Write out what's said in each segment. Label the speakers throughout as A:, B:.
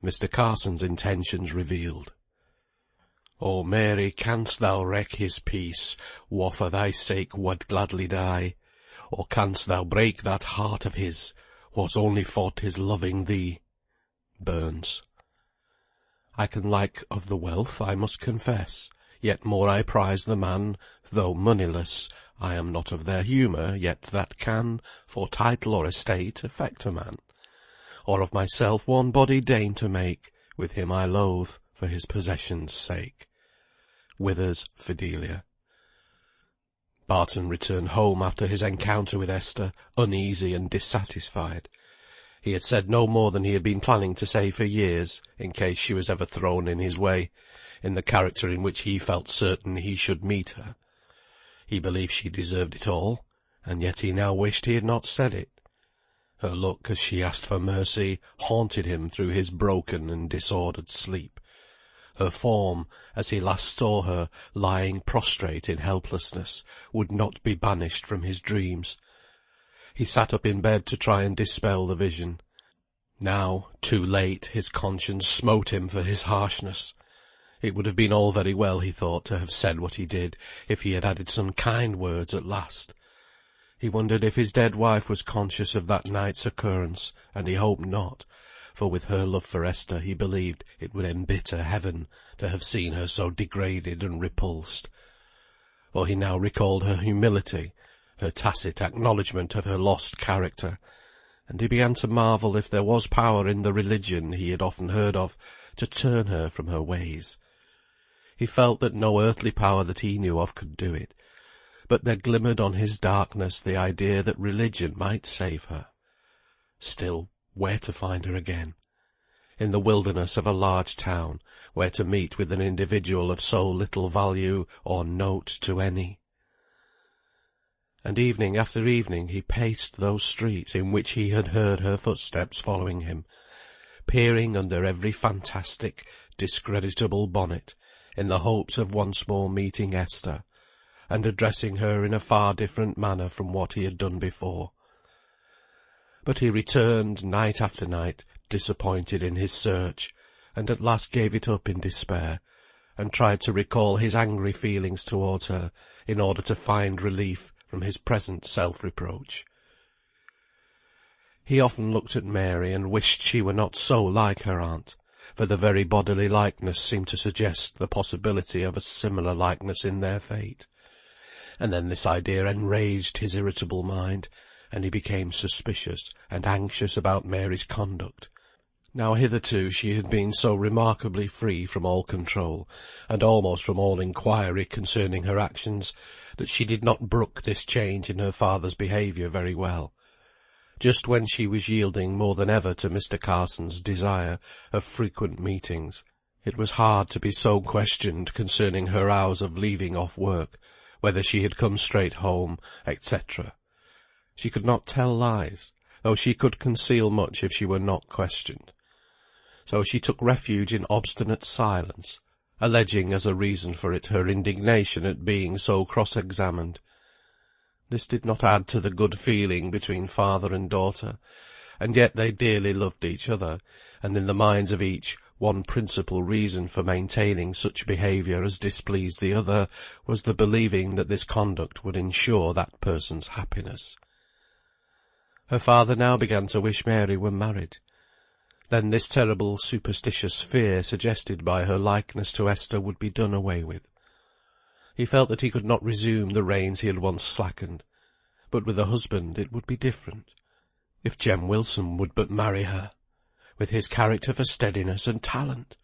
A: Mr. Carson's intentions revealed. O Mary, canst thou wreck his peace, wha for thy sake would gladly die? Or canst thou break that heart of his, what's only fought his loving thee? Burns. I can like of the wealth, I must confess, yet more I prize the man, though moneyless. I am not of their humour, yet that can, for title or estate, affect a man. Or of myself one body deign to make, with him I loathe, for his possession's sake. Withers, Fidelia. Barton returned home after his encounter with Esther, uneasy and dissatisfied. He had said no more than he had been planning to say for years, in case she was ever thrown in his way, in the character in which he felt certain he should meet her. He believed she deserved it all, and yet he now wished he had not said it. Her look, as she asked for mercy, haunted him through his broken and disordered sleep. Her form, as he last saw her, lying prostrate in helplessness, would not be banished from his dreams. He sat up in bed to try and dispel the vision. Now, too late, his conscience smote him for his harshness. It would have been all very well, he thought, to have said what he did, if he had added some kind words at last. He wondered if his dead wife was conscious of that night's occurrence, and he hoped not, for with her love for Esther he believed it would embitter heaven to have seen her so degraded and repulsed. For he now recalled her humility, her tacit acknowledgment of her lost character, and he began to marvel if there was power in the religion he had often heard of to turn her from her ways. He felt that no earthly power that he knew of could do it, but there glimmered on his darkness the idea that religion might save her. Still, where to find her again? In the wilderness of a large town, where to meet with an individual of so little value or note to any? And evening after evening he paced those streets in which he had heard her footsteps following him, peering under every fantastic, discreditable bonnet, in the hopes of once more meeting Esther, and addressing her in a far different manner from what he had done before. But he returned night after night, disappointed in his search, and at last gave it up in despair, and tried to recall his angry feelings towards her, in order to find relief from his present self-reproach. He often looked at Mary, and wished she were not so like her aunt, for the very bodily likeness seemed to suggest the possibility of a similar likeness in their fate. And then this idea enraged his irritable mind, and he became suspicious and anxious about Mary's conduct. Now hitherto she had been so remarkably free from all control, and almost from all inquiry concerning her actions, that she did not brook this change in her father's behaviour very well. Just when she was yielding more than ever to Mr. Carson's desire of frequent meetings, it was hard to be so questioned concerning her hours of leaving off work, whether she had come straight home, etc. She could not tell lies, though she could conceal much if she were not questioned. So she took refuge in obstinate silence, alleging as a reason for it her indignation at being so cross-examined. This did not add to the good feeling between father and daughter, and yet they dearly loved each other, and in the minds of each, one principal reason for maintaining such behaviour as displeased the other was the believing that this conduct would ensure that person's happiness. Her father now began to wish Mary were married. Then this terrible superstitious fear suggested by her likeness to Esther would be done away with. He felt that he could not resume the reins he had once slackened, but with a husband it would be different. If Jem Wilson would but marry her, with his character for steadiness and talent!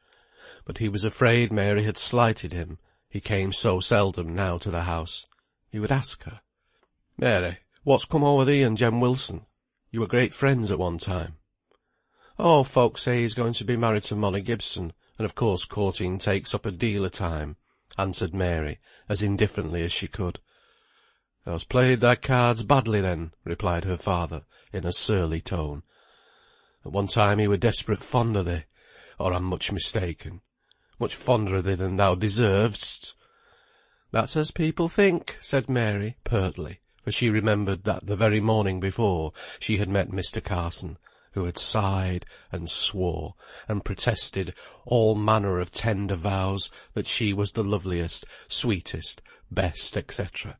A: But he was afraid Mary had slighted him, he came so seldom now to the house. He would ask her, "Mary, what's come over thee and Jem Wilson? You were great friends at one time." "Oh, folks say he's going to be married to Molly Gibson, and of course courting takes up a deal of time," answered Mary, as indifferently as she could. "Thou's played thy cards badly then," replied her father, in a surly tone. "At one time he were desperate fond o' thee, or I'm much mistaken. Much fonder o' thee than thou deservedst." "That's as people think," said Mary, pertly, for she remembered that the very morning before she had met Mr. Carson, who had sighed and swore and protested all manner of tender vows that she was the loveliest, sweetest, best, etc.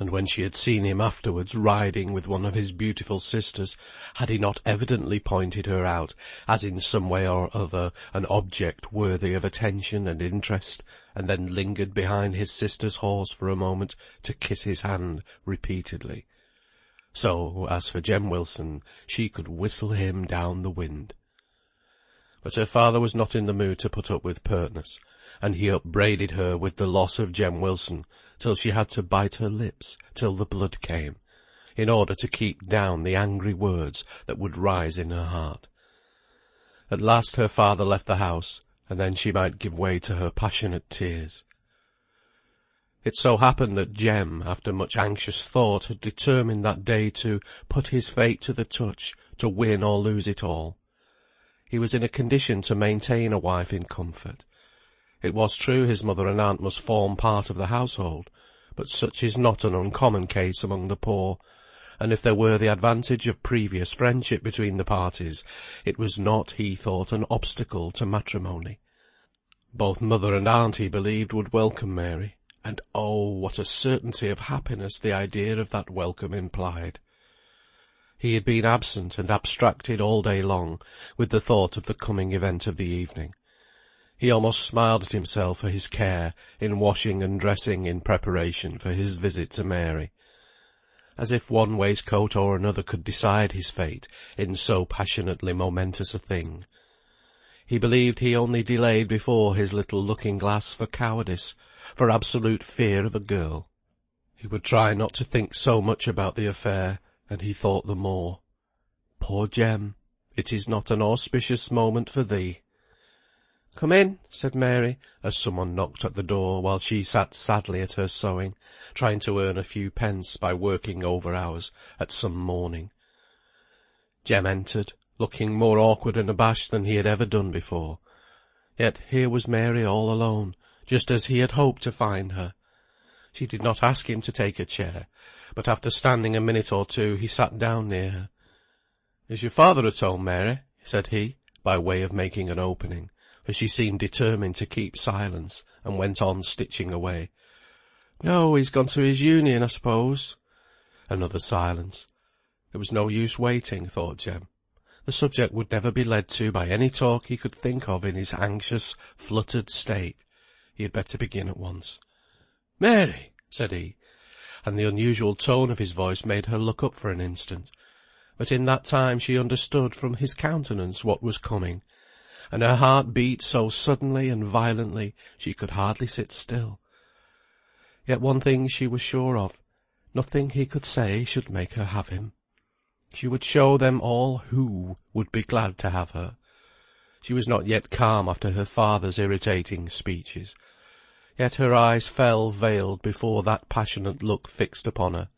A: And when she had seen him afterwards riding with one of his beautiful sisters, had he not evidently pointed her out as in some way or other an object worthy of attention and interest, and then lingered behind his sister's horse for a moment to kiss his hand repeatedly? So, as for Jem Wilson, she could whistle him down the wind. But her father was not in the mood to put up with pertness, and he upbraided her with the loss of Jem Wilson till she had to bite her lips till the blood came, in order to keep down the angry words that would rise in her heart. At last her father left the house, and then she might give way to her passionate tears. It so happened that Jem, after much anxious thought, had determined that day to put his fate to the touch, to win or lose it all. He was in a condition to maintain a wife in comfort. It was true his mother and aunt must form part of the household, but such is not an uncommon case among the poor, and if there were the advantage of previous friendship between the parties, it was not, he thought, an obstacle to matrimony. Both mother and aunt, he believed, would welcome Mary, and oh, what a certainty of happiness the idea of that welcome implied. He had been absent and abstracted all day long with the thought of the coming event of the evening. He almost smiled at himself for his care in washing and dressing in preparation for his visit to Mary. As if one waistcoat or another could decide his fate in so passionately momentous a thing. He believed he only delayed before his little looking-glass for cowardice, for absolute fear of a girl. He would try not to think so much about the affair, and he thought the more. Poor Jem, it is not an auspicious moment for thee. "Come in," said Mary, as some one knocked at the door, while she sat sadly at her sewing, trying to earn a few pence by working over hours at some mourning. Jem entered, looking more awkward and abashed than he had ever done before. Yet here was Mary all alone, just as he had hoped to find her. She did not ask him to take a chair, but after standing a minute or two he sat down near her. "Is your father at home, Mary?" said he, by way of making an opening, for she seemed determined to keep silence, and went on stitching away. "No, he's gone to his union, I suppose." Another silence. There was no use waiting, thought Jem. The subject would never be led to by any talk he could think of in his anxious, fluttered state. He had better begin at once. "Mary!" said he, and the unusual tone of his voice made her look up for an instant. But in that time she understood from his countenance what was coming, and her heart beat so suddenly and violently she could hardly sit still. Yet one thing she was sure of, nothing he could say should make her have him. She would show them all who would be glad to have her. She was not yet calm after her father's irritating speeches. Yet her eyes fell veiled before that passionate look fixed upon her.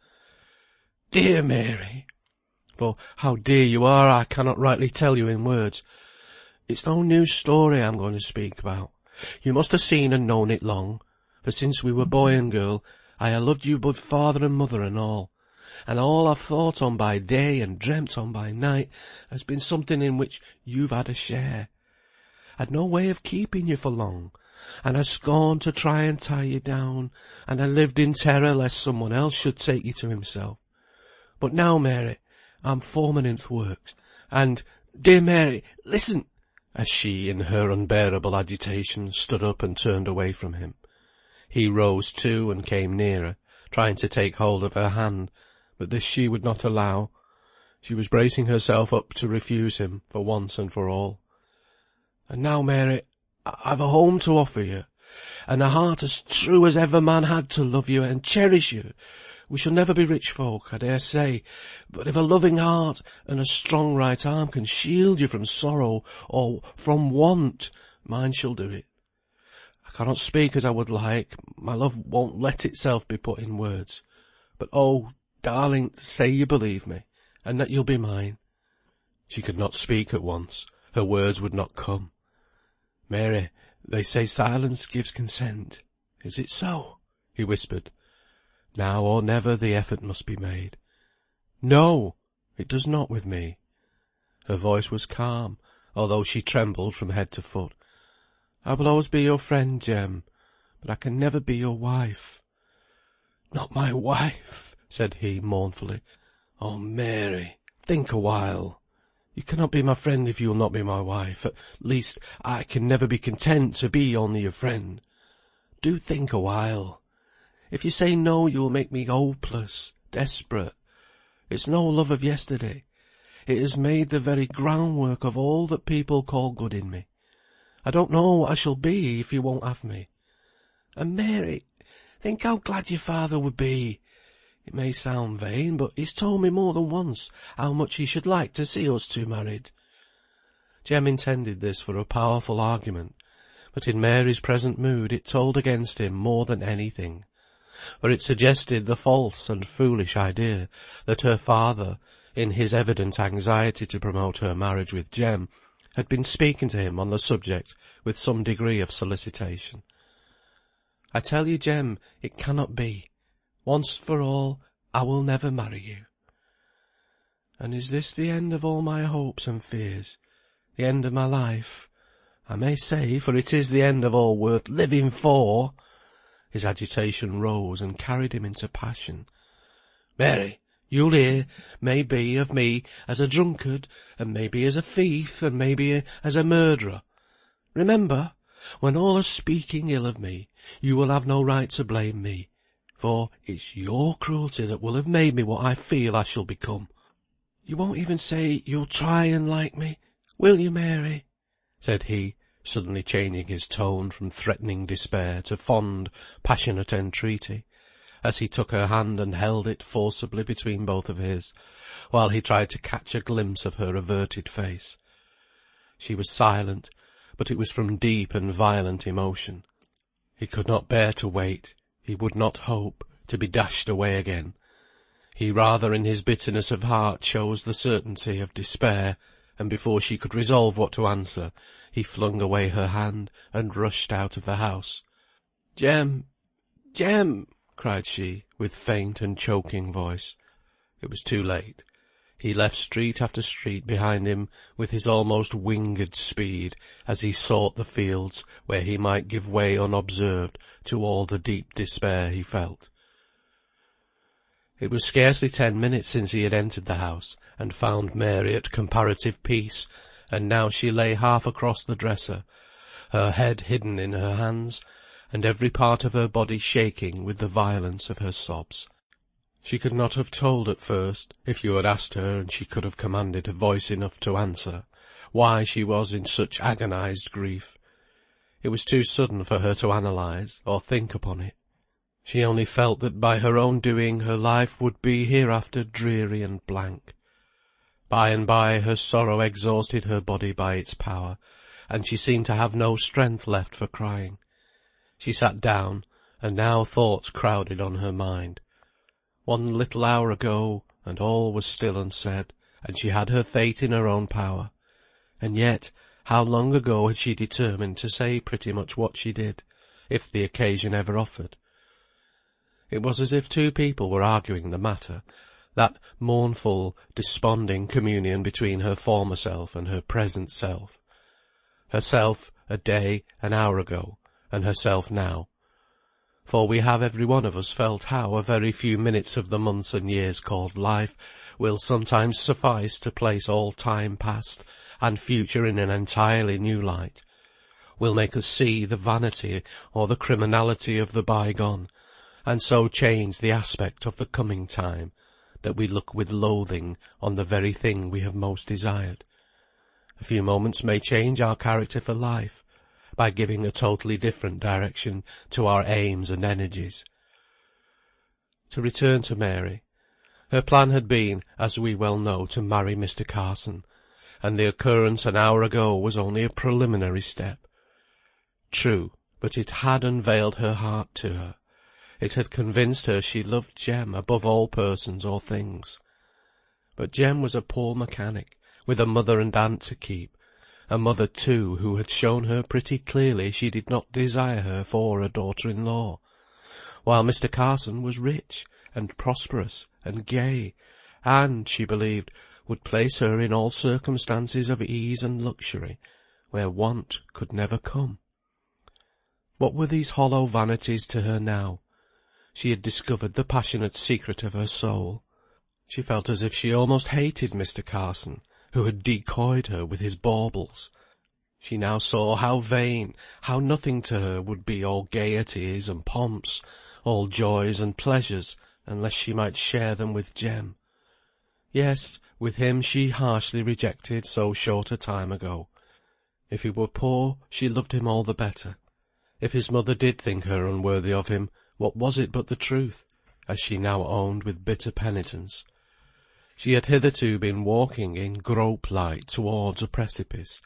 A: "Dear Mary," for how dear you are I cannot rightly tell you in words. "It's no new story I'm going to speak about. You must have seen and known it long, for since we were boy and girl, I ha' loved you both father and mother and all I've thought on by day and dreamt on by night has been something in which you've had a share. I'd no way of keeping you for long, and I scorned to try and tie you down, and I lived in terror lest someone else should take you to himself. But now, Mary, I'm foreman in th' works, and, dear Mary, listen," as she, in her unbearable agitation, stood up and turned away from him. He rose too, and came nearer, trying to take hold of her hand, but this she would not allow. She was bracing herself up to refuse him, for once and for all. "And now, Mary, I've a home to offer you, and a heart as true as ever man had to love you and cherish you. We shall never be rich folk, I dare say, but if a loving heart and a strong right arm can shield you from sorrow or from want, mine shall do it. I cannot speak as I would like, my love won't let itself be put in words. But oh, darling, say you believe me, and that you'll be mine." She could not speak at once, her words would not come. "Mary, they say silence gives consent. Is it so?" he whispered. Now or never the effort must be made. "No, it does not with me." Her voice was calm, although she trembled from head to foot. "I will always be your friend, Jem, but I can never be your wife." "Not my wife," said he, mournfully. "Oh, Mary, think a while. You cannot be my friend if you will not be my wife. At least, I can never be content to be only your friend. Do think a while. If you say no, you will make me hopeless, desperate. It's no love of yesterday. It has made the very groundwork of all that people call good in me. I don't know what I shall be if you won't have me. And Mary, think how glad your father would be. It may sound vain, but he's told me more than once how much he should like to see us two married." Jem intended this for a powerful argument, but in Mary's present mood it told against him more than anything, for it suggested the false and foolish idea that her father, in his evident anxiety to promote her marriage with Jem, had been speaking to him on the subject with some degree of solicitation. "I tell you, Jem, it cannot be. Once for all, I will never marry you." "And is this the end of all my hopes and fears? The end of my life? I may say, for it is the end of all worth living for." His agitation rose and carried him into passion. "Mary, you'll hear, maybe, of me as a drunkard, and maybe as a thief, and maybe as a murderer. Remember, when all are speaking ill of me, you will have no right to blame me, for it's your cruelty that will have made me what I feel I shall become. You won't even say you'll try and like me, will you, Mary?" said he, suddenly changing his tone from threatening despair to fond, passionate entreaty, as he took her hand and held it forcibly between both of his, while he tried to catch a glimpse of her averted face. She was silent, but it was from deep and violent emotion. He could not bear to wait. He would not hope to be dashed away again. He rather in his bitterness of heart chose the certainty of despair, and before she could resolve what to answer, he flung away her hand and rushed out of the house. "Jem! Jem!" cried she, with faint and choking voice. It was too late. He left street after street behind him with his almost winged speed, as he sought the fields where he might give way unobserved to all the deep despair he felt. It was scarcely 10 minutes since he had entered the house, and found Mary at comparative peace, and now she lay half across the dresser, her head hidden in her hands, and every part of her body shaking with the violence of her sobs. She could not have told at first, if you had asked her and she could have commanded a voice enough to answer, why she was in such agonised grief. It was too sudden for her to analyse, or think upon it. She only felt that by her own doing her life would be hereafter dreary and blank. By and by her sorrow exhausted her body by its power, and she seemed to have no strength left for crying. She sat down, and now thoughts crowded on her mind. One little hour ago, and all was still unsaid, and she had her fate in her own power. And yet, how long ago had she determined to say pretty much what she did, if the occasion ever offered? It was as if two people were arguing the matter, that mournful, desponding communion between her former self and her present self. Herself a day, an hour ago, and herself now. For we have every one of us felt how a very few minutes of the months and years called life will sometimes suffice to place all time past and future in an entirely new light, will make us see the vanity or the criminality of the bygone, and so change the aspect of the coming time, that we look with loathing on the very thing we have most desired. A few moments may change our character for life, by giving a totally different direction to our aims and energies. To return to Mary. Her plan had been, as we well know, to marry Mr. Carson, and the occurrence an hour ago was only a preliminary step. True, but it had unveiled her heart to her. It had convinced her she loved Jem above all persons or things. But Jem was a poor mechanic, with a mother and aunt to keep, a mother, too, who had shown her pretty clearly she did not desire her for a daughter-in-law, while Mr. Carson was rich, and prosperous, and gay, and, she believed, would place her in all circumstances of ease and luxury, where want could never come. What were these hollow vanities to her now? She had discovered the passionate secret of her soul. She felt as if she almost hated Mr. Carson, who had decoyed her with his baubles. She now saw how vain, how nothing to her would be all gaieties and pomps, all joys and pleasures, unless she might share them with Jem. Yes, with him she harshly rejected so short a time ago. If he were poor, she loved him all the better. If his mother did think her unworthy of him, what was it but the truth, as she now owned with bitter penitence? She had hitherto been walking in grope-light towards a precipice,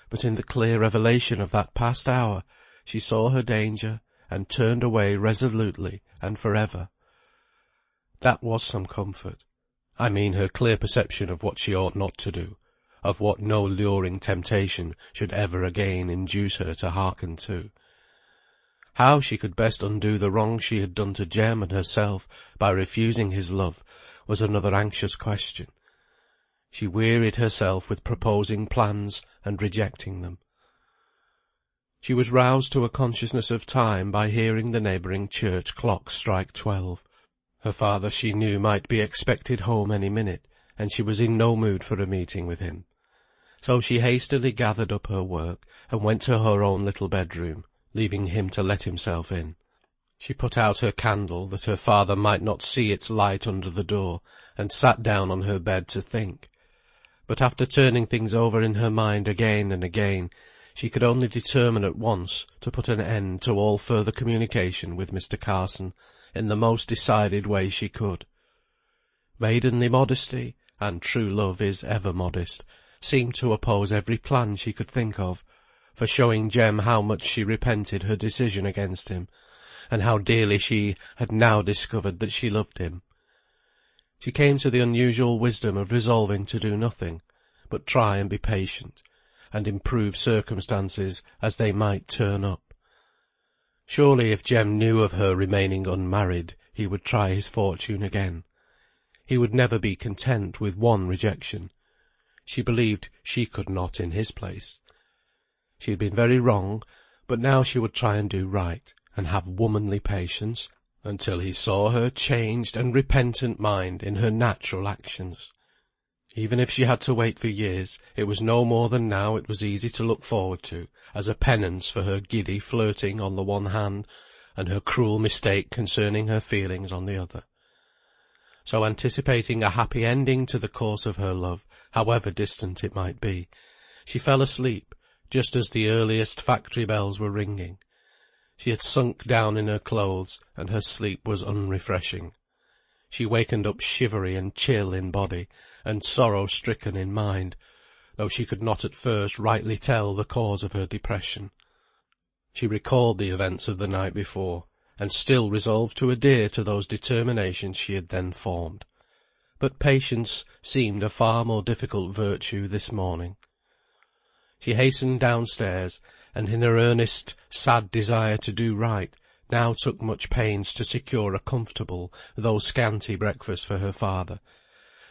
A: but in the clear revelation of that past hour, she saw her danger, and turned away resolutely and for ever. That was some comfort. I mean her clear perception of what she ought not to do, of what no luring temptation should ever again induce her to hearken to. How she could best undo the wrong she had done to Jem and herself by refusing his love was another anxious question. She wearied herself with proposing plans and rejecting them. She was roused to a consciousness of time by hearing the neighbouring church clock strike 12. Her father, she knew, might be expected home any minute, and she was in no mood for a meeting with him. So she hastily gathered up her work, and went to her own little bedroom, leaving him to let himself in. She put out her candle, that her father might not see its light under the door, and sat down on her bed to think. But after turning things over in her mind again and again, she could only determine at once to put an end to all further communication with Mr. Carson in the most decided way she could. Maidenly modesty, and true love is ever modest, seemed to oppose every plan she could think of, for showing Jem how much she repented her decision against him, and how dearly she had now discovered that she loved him. She came to the unusual wisdom of resolving to do nothing, but try and be patient, and improve circumstances as they might turn up. Surely if Jem knew of her remaining unmarried, he would try his fortune again. He would never be content with one rejection. She believed she could not in his place. She had been very wrong, but now she would try and do right, and have womanly patience, until he saw her changed and repentant mind in her natural actions. Even if she had to wait for years, it was no more than now it was easy to look forward to, as a penance for her giddy flirting on the one hand, and her cruel mistake concerning her feelings on the other. So anticipating a happy ending to the course of her love, however distant it might be, she fell asleep, just as the earliest factory bells were ringing. She had sunk down in her clothes, and her sleep was unrefreshing. She wakened up shivery and chill in body, and sorrow-stricken in mind, though she could not at first rightly tell the cause of her depression. She recalled the events of the night before, and still resolved to adhere to those determinations she had then formed. But patience seemed a far more difficult virtue this morning. She hastened downstairs, and in her earnest, sad desire to do right, now took much pains to secure a comfortable, though scanty breakfast for her father,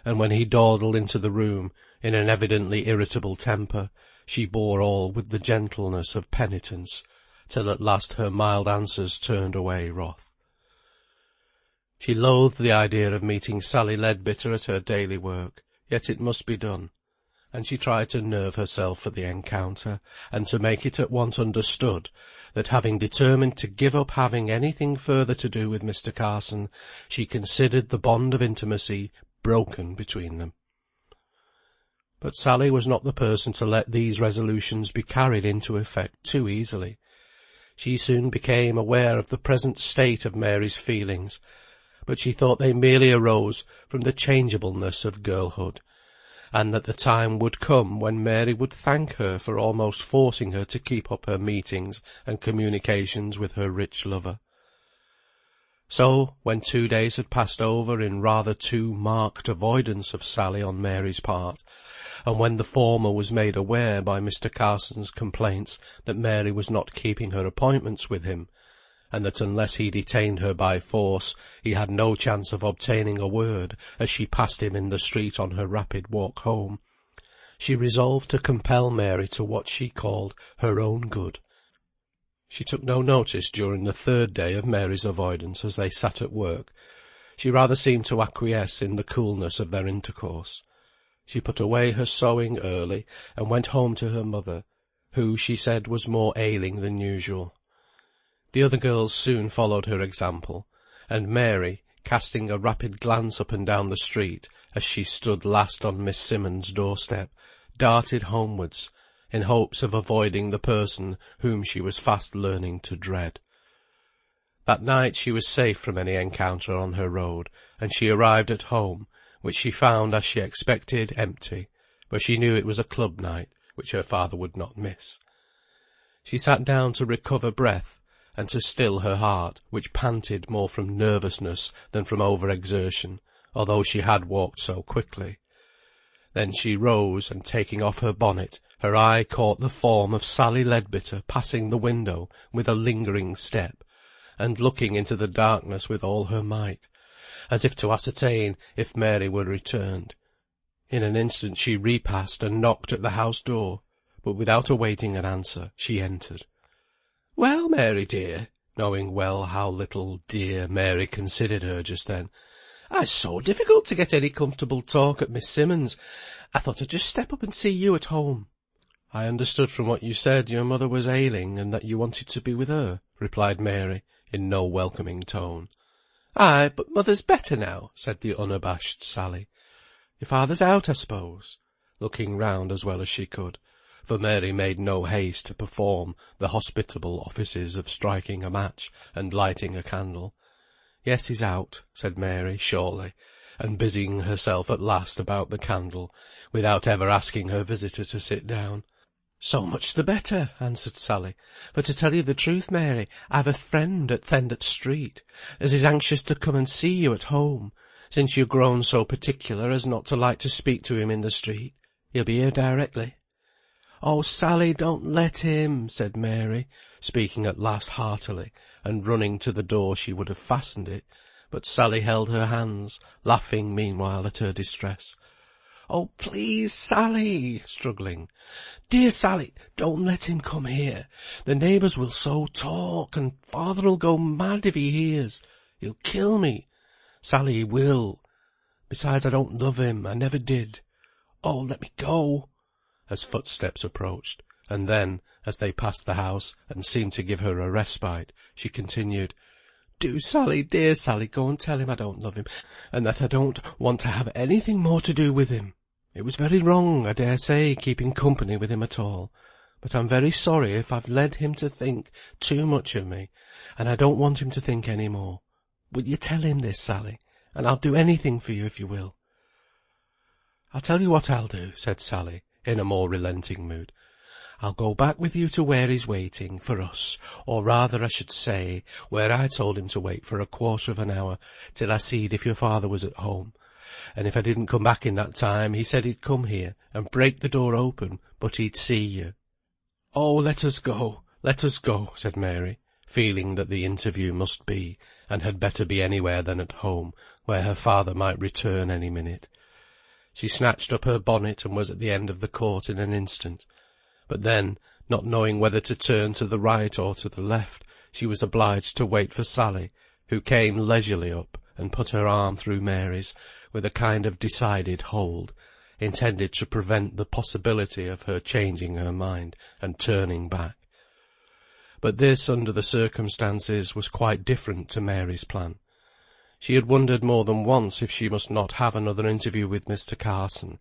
A: and when he dawdled into the room, in an evidently irritable temper, she bore all with the gentleness of penitence, till at last her mild answers turned away wrath. She loathed the idea of meeting Sally Leadbitter at her daily work, yet it must be done, and she tried to nerve herself for the encounter, and to make it at once understood that, having determined to give up having anything further to do with Mr. Carson, she considered the bond of intimacy broken between them. But Sally was not the person to let these resolutions be carried into effect too easily. She soon became aware of the present state of Mary's feelings, but she thought they merely arose from the changeableness of girlhood, and that the time would come when Mary would thank her for almost forcing her to keep up her meetings and communications with her rich lover. So, when 2 days had passed over in rather too marked avoidance of Sally on Mary's part, and when the former was made aware by Mr. Carson's complaints that Mary was not keeping her appointments with him, and that unless he detained her by force, he had no chance of obtaining a word as she passed him in the street on her rapid walk home, she resolved to compel Mary to what she called her own good. She took no notice during the third day of Mary's avoidance as they sat at work. She rather seemed to acquiesce in the coolness of their intercourse. She put away her sewing early, and went home to her mother, who, she said, was more ailing than usual. The other girls soon followed her example, and Mary, casting a rapid glance up and down the street, as she stood last on Miss Simmonds' doorstep, darted homewards, in hopes of avoiding the person whom she was fast learning to dread. That night she was safe from any encounter on her road, and she arrived at home, which she found, as she expected, empty, for she knew it was a club night, which her father would not miss. She sat down to recover breath, and to still her heart, which panted more from nervousness than from over-exertion, although she had walked so quickly. Then she rose, and taking off her bonnet, her eye caught the form of Sally Leadbitter passing the window with a lingering step, and looking into the darkness with all her might, as if to ascertain if Mary were returned. In an instant she repassed and knocked at the house door, but without awaiting an answer, she entered. "Well, Mary dear," knowing well how little dear Mary considered her just then, "it's so difficult to get any comfortable talk at Miss Simmonds'. I thought I'd just step up and see you at home." "I understood from what you said your mother was ailing, and that you wanted to be with her," replied Mary, in no welcoming tone. "Ay, but mother's better now," said the unabashed Sally. "Your father's out, I suppose?" looking round as well as she could, for Mary made no haste to perform the hospitable offices of striking a match and lighting a candle. "Yes, he's out," said Mary, shortly, and busying herself at last about the candle, without ever asking her visitor to sit down. "So much the better," answered Sally, "for to tell you the truth, Mary, I've a friend at Thendert Street, as is anxious to come and see you at home, since you're grown so particular as not to like to speak to him in the street. He'll be here directly." "Oh, Sally, don't let him," said Mary, speaking at last heartily, and running to the door she would have fastened it, but Sally held her hands, laughing meanwhile at her distress. "Oh, please, Sally," struggling. "Dear Sally, don't let him come here. The neighbours will so talk, and father'll go mad if he hears. He'll kill me. Sally, he will. Besides, I don't love him. I never did. Oh, let me go," as footsteps approached, and then, as they passed the house, and seemed to give her a respite, she continued, "Do, Sally, dear Sally, go and tell him I don't love him, and that I don't want to have anything more to do with him. It was very wrong, I dare say, keeping company with him at all, but I'm very sorry if I've led him to think too much of me, and I don't want him to think any more. Will you tell him this, Sally, and I'll do anything for you if you will." "I'll tell you what I'll do," said Sally, in a more relenting mood. "I'll go back with you to where he's waiting for us, or rather I should say, where I told him to wait for a quarter of an hour, till I seed if your father was at home. And if I didn't come back in that time, he said he'd come here, and break the door open, but he'd see you." "Oh, let us go, said Mary, feeling that the interview must be, and had better be anywhere than at home, where her father might return any minute. She snatched up her bonnet, and was at the end of the court in an instant. But then, not knowing whether to turn to the right or to the left, she was obliged to wait for Sally, who came leisurely up, and put her arm through Mary's, with a kind of decided hold, intended to prevent the possibility of her changing her mind, and turning back. But this, under the circumstances, was quite different to Mary's plan. She had wondered more than once if she must not have another interview with Mr. Carson,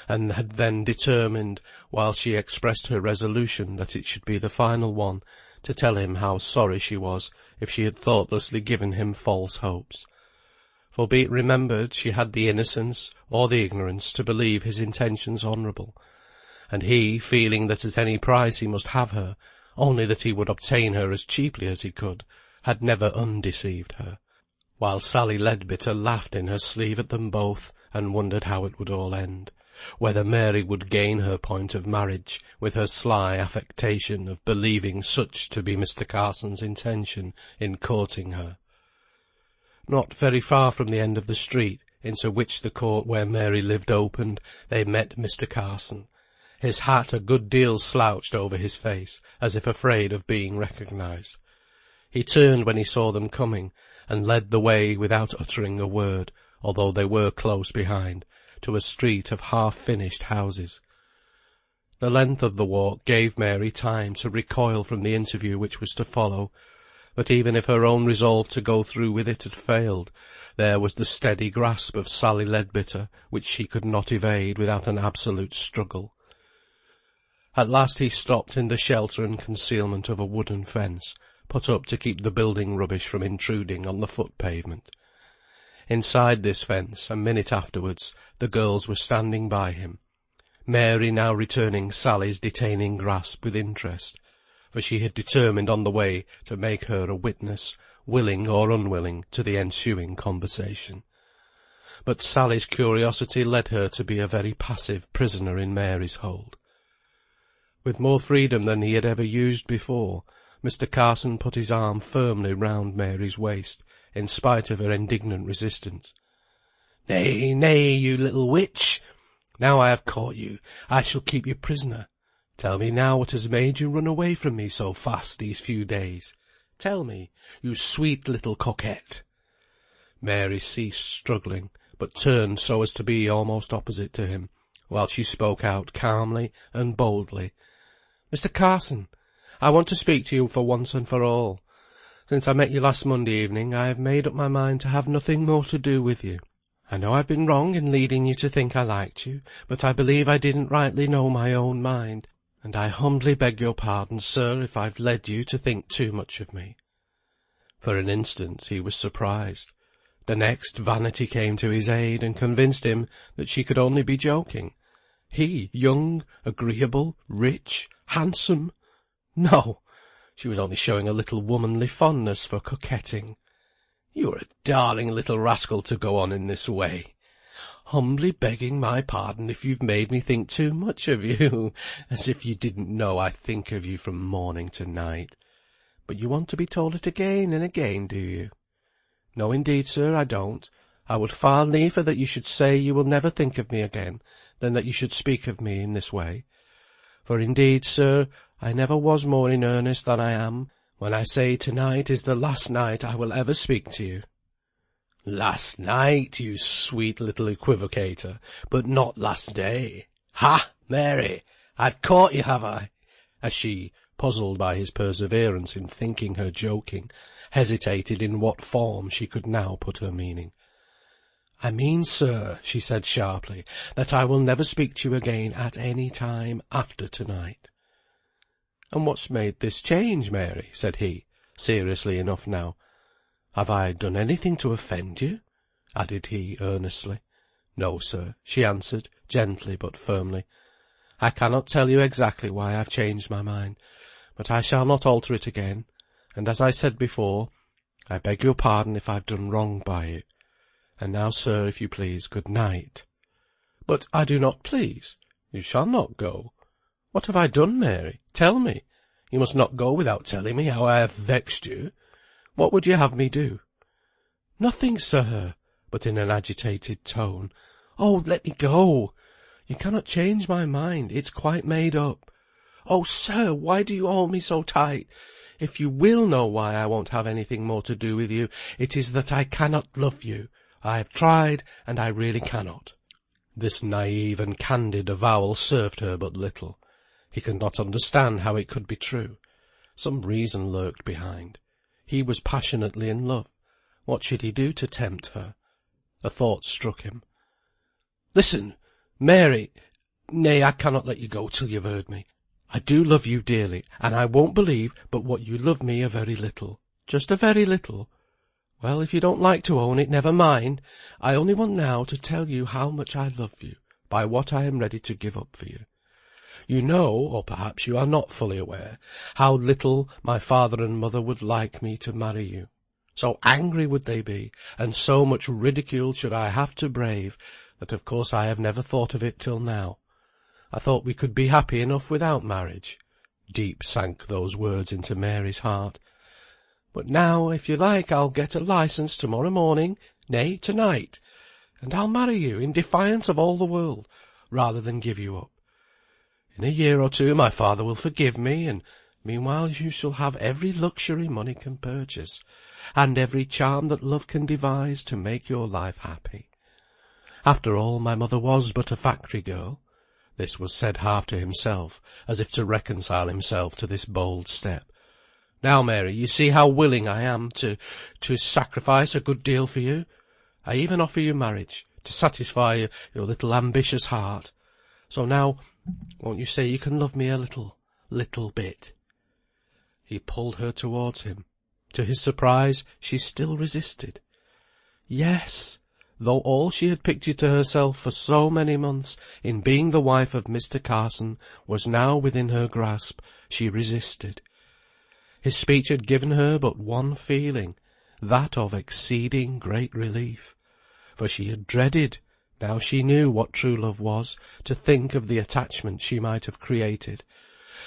A: and had then determined, while she expressed her resolution that it should be the final one, to tell him how sorry she was if she had thoughtlessly given him false hopes. For be it remembered, she had the innocence or the ignorance to believe his intentions honourable, and he, feeling that at any price he must have her, only that he would obtain her as cheaply as he could, had never undeceived her, while Sally Leadbitter laughed in her sleeve at them both, and wondered how it would all end. whether Mary would gain her point of marriage, with her sly affectation of believing such to be Mr. Carson's intention in courting her. Not very far from the end of the street, into which the court where Mary lived opened, they met Mr. Carson, his hat a good deal slouched over his face, as if afraid of being recognised. He turned when he saw them coming, and led the way without uttering a word, although they were close behind, to a street of half-finished houses. The length of the walk gave Mary time to recoil from the interview which was to follow, but even if her own resolve to go through with it had failed, there was the steady grasp of Sally Leadbitter, which she could not evade without an absolute struggle. At last he stopped in the shelter and concealment of a wooden fence, put up to keep the building rubbish from intruding on the foot pavement. Inside this fence, a minute afterwards, the girls were standing by him, Mary now returning Sally's detaining grasp with interest, for she had determined on the way to make her a witness, willing or unwilling, to the ensuing conversation. But Sally's curiosity led her to be a very passive prisoner in Mary's hold. With more freedom than he had ever used before, Mr. Carson put his arm firmly round Mary's waist, in spite of her indignant resistance. "Nay, nay, you little witch! Now I have caught you, I shall keep you prisoner. Tell me now what has made you run away from me so fast these few days. Tell me, you sweet little coquette." Mary ceased struggling, but turned so as to be almost opposite to him, while she spoke out calmly and boldly. "Mr. Carson, I want to speak to you for once and for all. Since I met you last Monday evening, I have made up my mind to have nothing more to do with you. I know I've been wrong in leading you to think I liked you, but I believe I didn't rightly know my own mind, and I humbly beg your pardon, sir, if I've led you to think too much of me." For an instant he was surprised. The next, vanity came to his aid, and convinced him that she could only be joking. He, young, agreeable, rich, handsome! No! She was only showing a little womanly fondness for coquetting. "You're a darling little rascal to go on in this way. Humbly begging my pardon if you've made me think too much of you, as if you didn't know I think of you from morning to night. But you want to be told it again and again, do you? No, indeed, sir, I don't. I would far liefer that you should say you will never think of me again, than that you should speak of me in this way. For indeed, sir, I never was more in earnest than I am, when I say to-night is the last night I will ever speak to you." "Last night, you sweet little equivocator, but not last day. Ha, Mary! I've caught you, have I?" As she, puzzled by his perseverance in thinking her joking, hesitated in what form she could now put her meaning. "I mean, sir," she said sharply, "that I will never speak to you again at any time after to-night." "And what's made this change, Mary?" said he, seriously enough now. "Have I done anything to offend you?" added he earnestly. "No, sir," she answered, gently but firmly. "I cannot tell you exactly why I've changed my mind, but I shall not alter it again, and as I said before, I beg your pardon if I've done wrong by you. And now, sir, if you please, good night." "But I do not please. You shall not go. What have I done, Mary? Tell me. You must not go without telling me how I have vexed you. What would you have me do?" "Nothing, sir," but in an agitated tone. "Oh, let me go. You cannot change my mind. It's quite made up. Oh, sir, why do you hold me so tight? If you will know why I won't have anything more to do with you, it is that I cannot love you. I have tried, and I really cannot." This naive and candid avowal served her but little. He could not understand how it could be true. Some reason lurked behind. He was passionately in love. What should he do to tempt her? A thought struck him. "Listen, Mary! Nay, I cannot let you go till you've heard me. I do love you dearly, and I won't believe but what you love me a very little. Just a very little. Well, if you don't like to own it, never mind. I only want now to tell you how much I love you, by what I am ready to give up for you. You know, or perhaps you are not fully aware, how little my father and mother would like me to marry you. So angry would they be, and so much ridicule should I have to brave, But of course I have never thought of it till now. I thought we could be happy enough without marriage." Deep sank those words into Mary's heart. "But now, if you like, I'll get a licence tomorrow morning, nay, tonight, and I'll marry you in defiance of all the world, rather than give you up. In a year or two my father will forgive me, and meanwhile you shall have every luxury money can purchase, and every charm that love can devise to make your life happy. After all, my mother was but a factory girl." This was said half to himself, as if to reconcile himself to this bold step. "Now, Mary, you see how willing I am to sacrifice a good deal for you. I even offer you marriage, to satisfy your little ambitious heart. So now, won't you say you can love me a little bit?" He pulled her towards him. To his surprise, she still resisted. Yes, though all she had pictured to herself for so many months, in being the wife of Mr. Carson, was now within her grasp, she resisted. His speech had given her but one feeling, that of exceeding great relief. For she had dreaded, now she knew what true love was, to think of the attachment she might have created,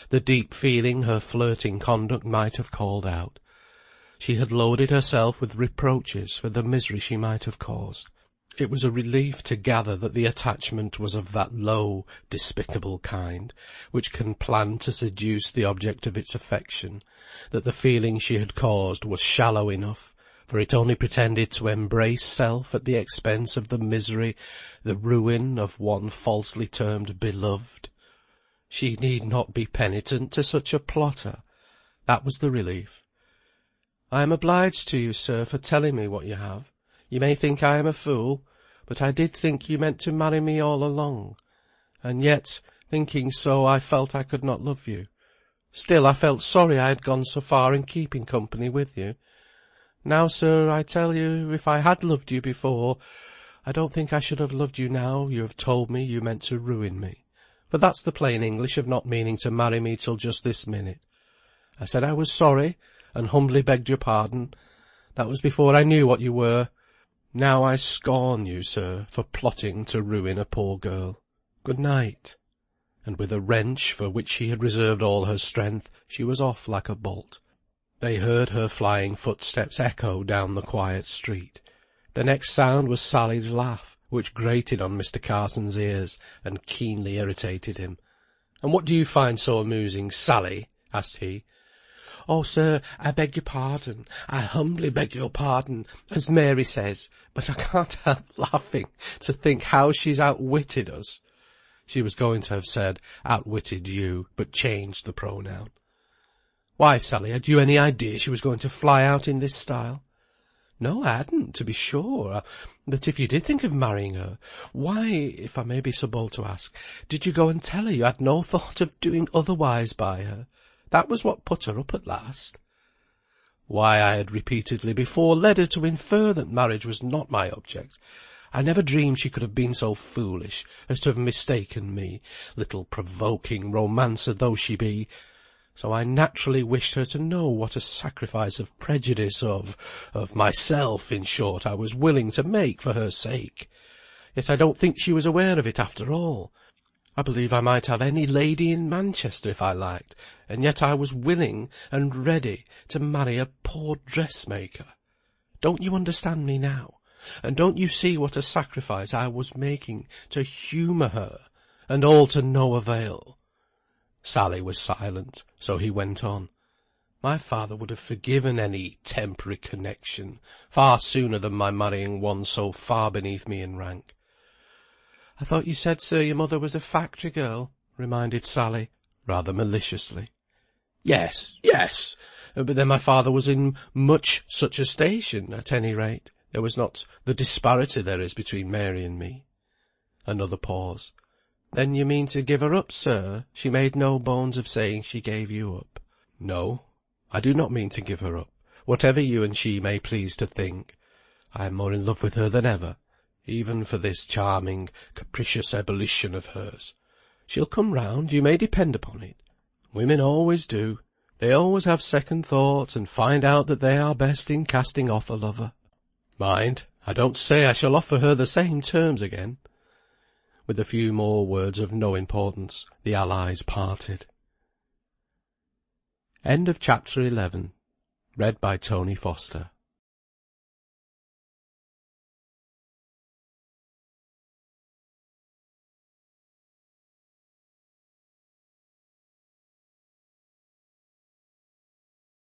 A: the deep feeling her flirting conduct might have called out. She had loaded herself with reproaches for the misery she might have caused. It was a relief to gather that the attachment was of that low, despicable kind, which can plan to seduce the object of its affection, that the feeling she had caused was shallow enough, for it only pretended to embrace self at the expense of the misery, the ruin of one falsely termed beloved. She need not be penitent to such a plotter. That was the relief. "I am obliged to you, sir, for telling me what you have. You may think I am a fool, but I did think you meant to marry me all along. And yet, thinking so, I felt I could not love you. Still, I felt sorry I had gone so far in keeping company with you. Now, sir, I tell you, if I had loved you before, I don't think I should have loved you now you have told me you meant to ruin me. For that's the plain English of not meaning to marry me till just this minute. I said I was sorry, and humbly begged your pardon. That was before I knew what you were. Now I scorn you, sir, for plotting to ruin a poor girl. Good night." And with a wrench for which she had reserved all her strength, she was off like a bolt. They heard her flying footsteps echo down the quiet street. The next sound was Sally's laugh, which grated on Mr. Carson's ears, and keenly irritated him. "And what do you find so amusing, Sally?" asked he. "Oh, sir, I beg your pardon. I humbly beg your pardon, as Mary says, but I can't help laughing to think how she's outwitted us." She was going to have said, "outwitted you," but changed the pronoun. "Why, Sally, had you any idea she was going to fly out in this style?" "No, I hadn't, to be sure. But if you did think of marrying her, why, if I may be so bold to ask, did you go and tell her you had no thought of doing otherwise by her? That was what put her up at last." "Why, I had repeatedly before led her to infer that marriage was not my object. I never dreamed she could have been so foolish as to have mistaken me, little provoking romancer though she be. So I naturally wished her to know what a sacrifice of prejudice, of myself, in short, I was willing to make for her sake. Yet I don't think she was aware of it after all. I believe I might have any lady in Manchester if I liked, and yet I was willing and ready to marry a poor dressmaker. Don't you understand me now? And don't you see what a sacrifice I was making to humour her, and all to no avail?" Sally was silent, so he went on. "My father would have forgiven any temporary connection, far sooner than my marrying one so far beneath me in rank." "I thought you said, sir, your mother was a factory girl," reminded Sally, rather maliciously. Yes, but then my father was in much such a station, at any rate. There was not the disparity there is between Mary and me." Another pause. "Then you mean to give her up, sir? She made no bones of saying she gave you up." "No, I do not mean to give her up, whatever you and she may please to think. I am more in love with her than ever, even for this charming, capricious ebullition of hers. She'll come round, you may depend upon it. Women always do. They always have second thoughts, and find out that they are best in casting off a lover. Mind, I don't say I shall offer her the same terms again. With a few more words of no importance, the allies parted. End of Chapter 11. Read by Tony Foster.